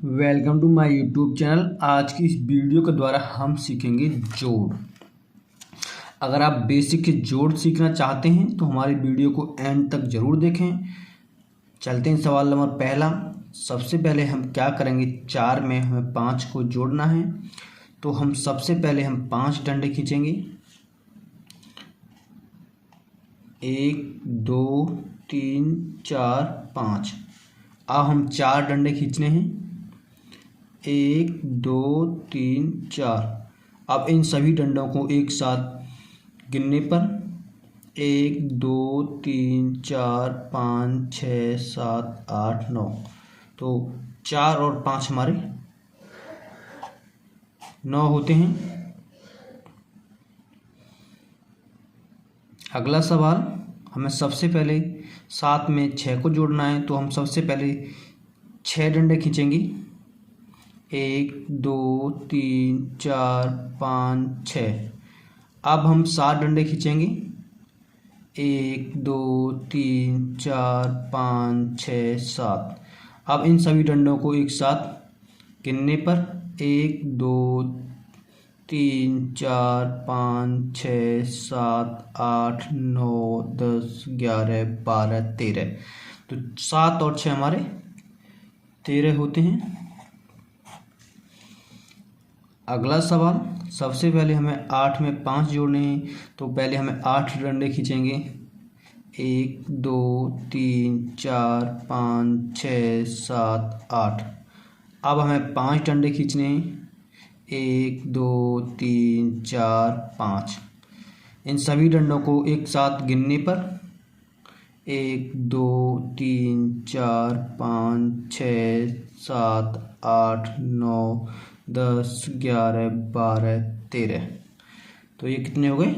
Welcome to my YouTube channel. आज की इस वीडियो के द्वारा हम सीखेंगे जोड़। अगर आप बेसिक के जोड़ सीखना चाहते हैं तो हमारी वीडियो को एंड तक ज़रूर देखें। चलते हैं सवाल नंबर पहला। सबसे पहले हम क्या करेंगे, 4 में हमें 5 को जोड़ना है। तो हम सबसे पहले 5 डंडे खींचेंगे। 1 2 3 4 5। अब हम 4 डंडे खींचने हैं। 1 2 3 4। अब इन सभी डंडों को एक साथ गिनने पर 1 2 3 4 5 6 7 8 9। तो 4 और 5 हमारे 9 होते हैं। अगला सवाल, हमें सबसे पहले 7 में 6 को जोड़ना है। तो हम सबसे पहले 6 डंडे खींचेंगे। 1 2 3 4 5 6। अब हम 7 डंडे खींचेंगे। 1 2 3 4 5 6 7। अब इन सभी डंडों को एक साथ गिनने पर 1 2 3 4 5 6 7 8 9 10 11 12 13। तो 7 और 6 हमारे 13 होते हैं। अगला सवाल, सबसे पहले हमें 8 में 5 जोड़ने हैं। तो पहले हमें 8 डंडे खींचेंगे। 1 2 3 4 5 6 7 8। अब हमें 5 डंडे खींचने हैं। 1 2 3 4 5। इन सभी डंडों को एक साथ गिनने पर 1 2 3 4 5 6 7 8 9 10 11 12 13। तो ये कितने हो गए?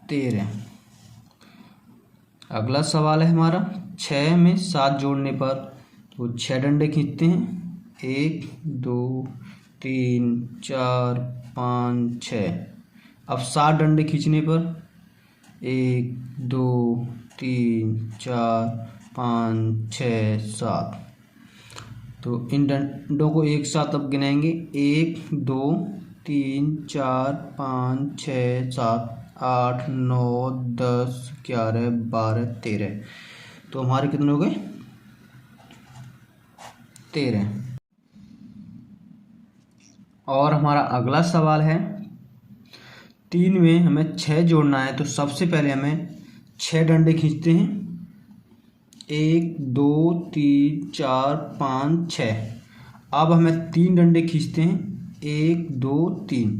13। अगला सवाल है हमारा, 6 में 7 जोड़ने पर तो 6 डंडे खींचते हैं। 1 2 3 4 5 6। अब 7 डंडे खींचने पर 1 2 3 4 5 6 7। तो इन डंडों को एक साथ अब गिनेंगे। 1 2 3 4 5 6 7 8 9 10 11 12 13। तो हमारे कितने हो गए? 13। और हमारा अगला सवाल है, 3 में हमें 6 जोड़ना है। तो सबसे पहले हमें 6 डंडे खींचते हैं। 1 2 3 4 5 6। अब हमें 3 डंडे खींचते हैं। 1 2 3।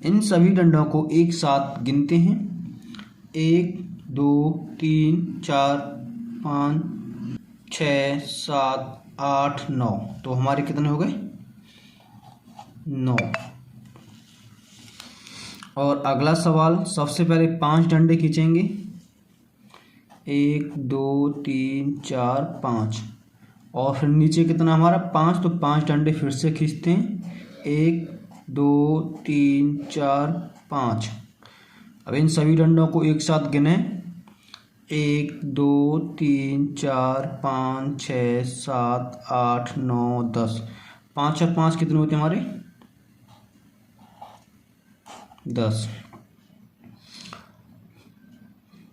इन सभी डंडों को एक साथ गिनते हैं। 1 2 3 4 5 6 7 8 9। तो हमारे कितने हो गए? 9। और अगला सवाल, सबसे पहले 5 डंडे खींचेंगे। 1 2 3 4 5। और फिर नीचे कितना हमारा? 5। तो 5 डंडे फिर से खींचते हैं। 1 2 3 4 5। अब इन सभी डंडों को एक साथ गिने। 1 2 3 4 5 6 7 8 9 10। 5 और 5 कितने होते हैं हमारे? 10।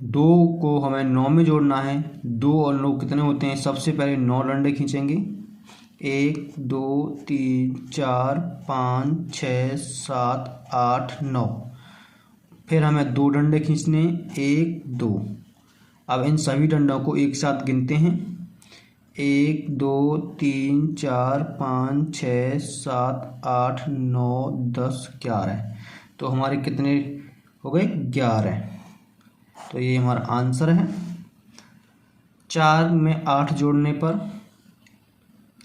2 को हमें 9 में जोड़ना है। 2 और 9 कितने होते हैं? सबसे पहले 9 डंडे खींचेंगे। 1 2 3 4 5 6 7 8 9। फिर हमें 2 डंडे खींचने, 1 2। अब इन सभी डंडों को एक साथ गिनते हैं। 1 2 3 4 5 6 7 8 9 10 11। तो हमारे कितने हो गए? 11। तो ये हमारा आंसर है। 4 में 8 जोड़ने पर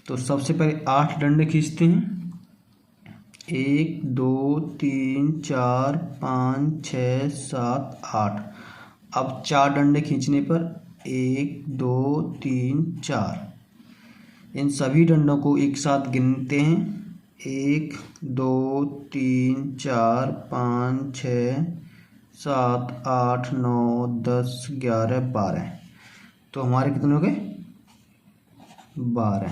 तो सबसे पहले 8 डंडे खींचते हैं। 1 2 3 4 5 6 7 8। अब 4 डंडे खींचने पर 1 2 3 4। इन सभी डंडों को एक साथ गिनते हैं। 1 2 3 4 5 6 7 8 9 10 11 12। तो हमारे कितने हो गए? 12।